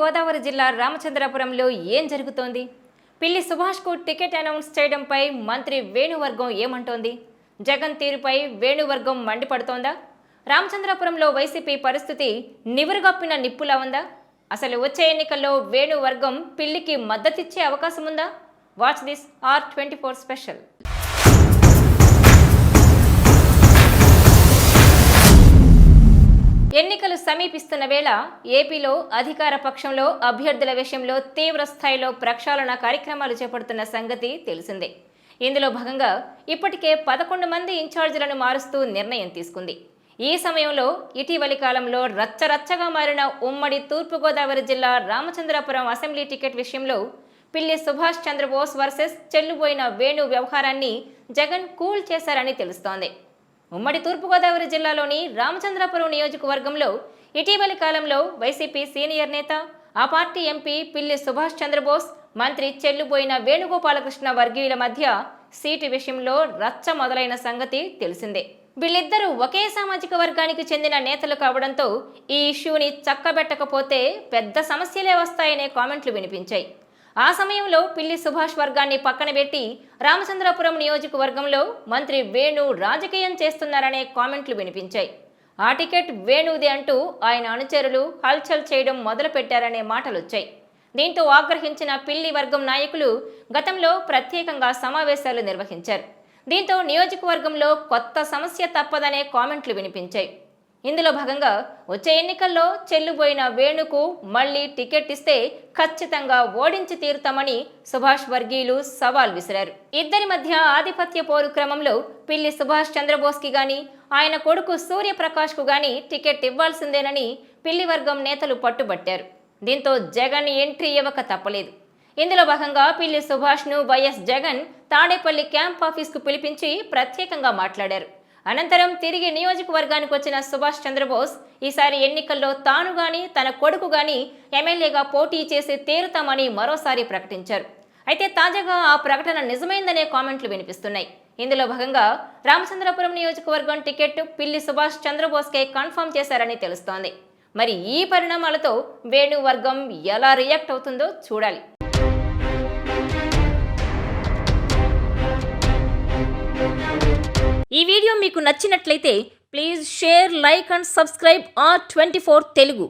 గోదావరి జిల్లా రామచంద్రపురంలో ఏం జరుగుతోంది? పిల్లి సుభాష్కు టికెట్ అనౌన్స్ చేయడంపై మంత్రి వేణువర్గం ఏమంటోంది? జగన్ తీరుపై వేణువర్గం మండిపడుతోందా? రామచంద్రపురంలో వైసీపీ పరిస్థితి నివురుగప్పిన నిప్పులా ఉందా? అసలు వచ్చే ఎన్నికల్లో వేణువర్గం పిల్లికి మద్దతిచ్చే అవకాశం ఉందా? Watch this R24 special. ఎన్నికలు సమీపిస్తున్న వేళ ఏపీలో అధికార పక్షంలో అభ్యర్థుల విషయంలో తీవ్ర స్థాయిలో ప్రక్షాళన కార్యక్రమాలు చేపడుతున్న సంగతి తెలిసిందే. ఇందులో భాగంగా ఇప్పటికే 11 మంది ఇన్ఛార్జీలను మారుస్తూ నిర్ణయం తీసుకుంది. ఈ సమయంలో ఇటీవలి కాలంలో రచ్చరచ్చగా మారిన ఉమ్మడి తూర్పుగోదావరి జిల్లా రామచంద్రపురం అసెంబ్లీ టికెట్ విషయంలో పిల్లి సుభాష్ చంద్రబోస్ వర్సెస్ చెల్లుబోయిన వేణు వ్యవహారాన్ని జగన్ కూల్ చేశారని తెలుస్తోంది. ఉమ్మడి తూర్పుగోదావరి జిల్లాలోని రామచంద్రపురం నియోజకవర్గంలో ఇటీవలి కాలంలో వైసీపీ సీనియర్ నేత, ఆ పార్టీ ఎంపీ పిల్లి సుభాష్ చంద్రబోస్, మంత్రి చెల్లుబోయిన వేణుగోపాలకృష్ణ వర్గీయుల మధ్య సీటు విషయంలో రచ్చ మొదలైన సంగతి తెలిసిందే. వీళ్ళిద్దరూ ఒకే సామాజిక వర్గానికి చెందిన నేతలు కావడంతో ఈ ఇష్యూని చక్కబెట్టకపోతే పెద్ద సమస్యలే వస్తాయనే కామెంట్లు వినిపించాయి. ఆ సమయంలో పిల్లి సుభాష్ వర్గాన్ని పక్కన పెట్టి రామచంద్రపురం నియోజకవర్గంలో మంత్రి వేణు రాజకీయం చేస్తున్నారనే కామెంట్లు వినిపించాయి. ఆ టికెట్ వేణుది అంటూ ఆయన అనుచరులు హల్చల్ చేయడం మొదలుపెట్టారనే మాటలొచ్చాయి. దీంతో ఆగ్రహించిన పిల్లి వర్గం నాయకులు గతంలో ప్రత్యేకంగా సమావేశాలు నిర్వహించారు. దీంతో నియోజకవర్గంలో కొత్త సమస్య తప్పదనే కామెంట్లు వినిపించాయి. ఇందులో భాగంగా వచ్చే ఎన్నికల్లో చెల్లుబోయిన వేణుకు మళ్లీ టికెట్ ఇస్తే ఖచ్చితంగా ఓడించి తీరుతామని సుభాష్ వర్గీయులు సవాల్ విసిరారు. ఇద్దరి మధ్య ఆధిపత్య పోరు క్రమంలో పిల్లి సుభాష్ చంద్రబోస్కి గాని, ఆయన కొడుకు సూర్యప్రకాష్కు గాని టికెట్ ఇవ్వాల్సిందేనని పిల్లి వర్గం నేతలు పట్టుబట్టారు. దీంతో జగన్ ఎంట్రీ ఇవ్వక తప్పలేదు. ఇందులో భాగంగా పిల్లి సుభాష్ను వైఎస్ జగన్ తాడేపల్లి క్యాంప్ ఆఫీస్కు పిలిపించి ప్రత్యేకంగా మాట్లాడారు. అనంతరం తిరిగి నియోజకవర్గానికి వచ్చిన సుభాష్ చంద్రబోస్ ఈసారి ఎన్నికల్లో తాను గాని, తన కొడుకు గాని ఎమ్మెల్యేగా పోటీ చేసి తీరుతామని మరోసారి ప్రకటించారు. అయితే తాజాగా ఆ ప్రకటన నిజమైందనే కామెంట్లు వినిపిస్తున్నాయి. ఇందులో భాగంగా రామచంద్రపురం నియోజకవర్గం టికెట్ పిల్లి సుభాష్ చంద్రబోస్కే కన్ఫర్మ్ చేశారని తెలుస్తోంది. మరి ఈ పరిణామాలతో వేణు వర్గం ఎలా రియాక్ట్ అవుతుందో చూడాలి. ఈ వీడియో మీకు నచ్చినట్లయితే please share, like and subscribe R24 Telugu.